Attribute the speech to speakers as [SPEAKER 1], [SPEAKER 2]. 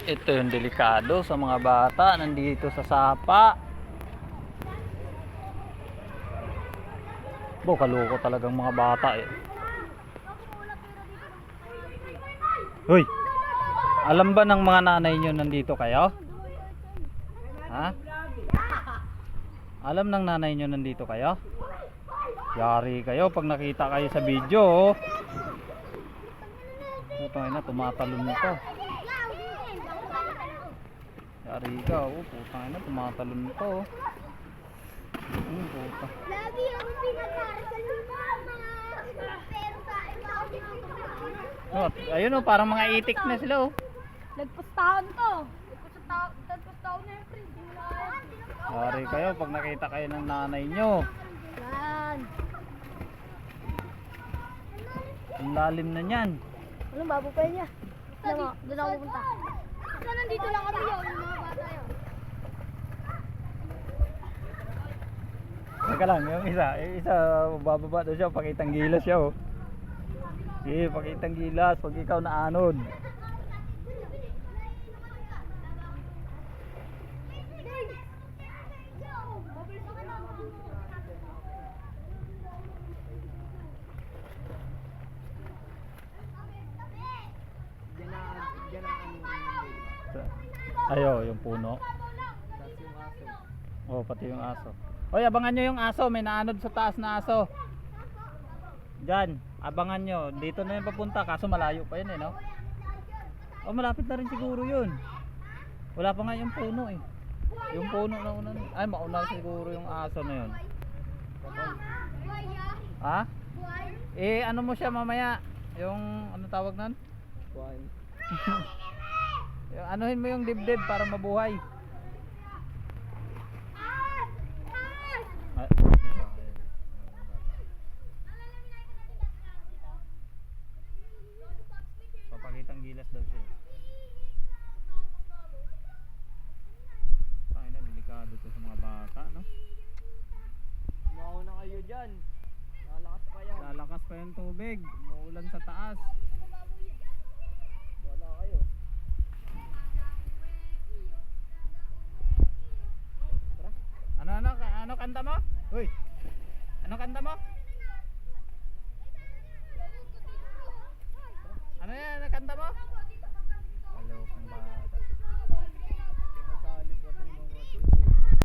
[SPEAKER 1] Ito yung delikado sa mga bata nandito sa sapa. Kaloko talagang mga bata eh. Hoy! Alam ba ng mga nanay nyo nandito kayo? Ha? Alam ng nanay nyo nandito kayo? Yari kayo pag nakita kayo sa video. Oh. Putang ina, tumatalon nito. Yari ka, oh, putang ina, tumatalon nito. Puta.
[SPEAKER 2] Lagi ako pinagkakasal ni mama. Pero sa
[SPEAKER 1] Oh, ayun oh, parang mga itik na sila oh.
[SPEAKER 2] nagpustahan to. Nagpustahan na yung friend.
[SPEAKER 1] Yari kayo pag nakita kayo ng nanay nyo.
[SPEAKER 2] Yan.
[SPEAKER 1] Ang lalim na nyan.
[SPEAKER 2] Anong babupay niya? Doon ako pupunta. Basta nandito lang kami yun, yung mga bata yun.
[SPEAKER 1] Teka lang, yung isa bababa daw siya, pakitang gilas siya oh. Sige, pakitang gilas pag ikaw naanod. Ayo, yung puno. Oh, pati yung aso. Hoy, abangan nyo yung aso, may naanod sa taas na aso. Diyan, abangan nyo. Dito na yung papunta, kaso malayo pa yun eh, no? Oh, malapit na rin siguro yun. Wala pa nga yung puno eh. Yung puno na una. Ay, mauna siguro yung aso na yun. Ha? Eh, ano mo siya mamaya? Yung, ano tawag nun? Buhay. Anuhin mo yung dibdib para mabuhay. Papakitang gilas daw siya. Ay na, delikado to sa mga bata, no?
[SPEAKER 3] Mauna kayo dyan. Lalakas pa yan.
[SPEAKER 1] Lalakas pa yung tubig. Umuulan sa taas.
[SPEAKER 3] Wala kayo.
[SPEAKER 1] Ano kanta mo? Hoy. Ano kanta mo?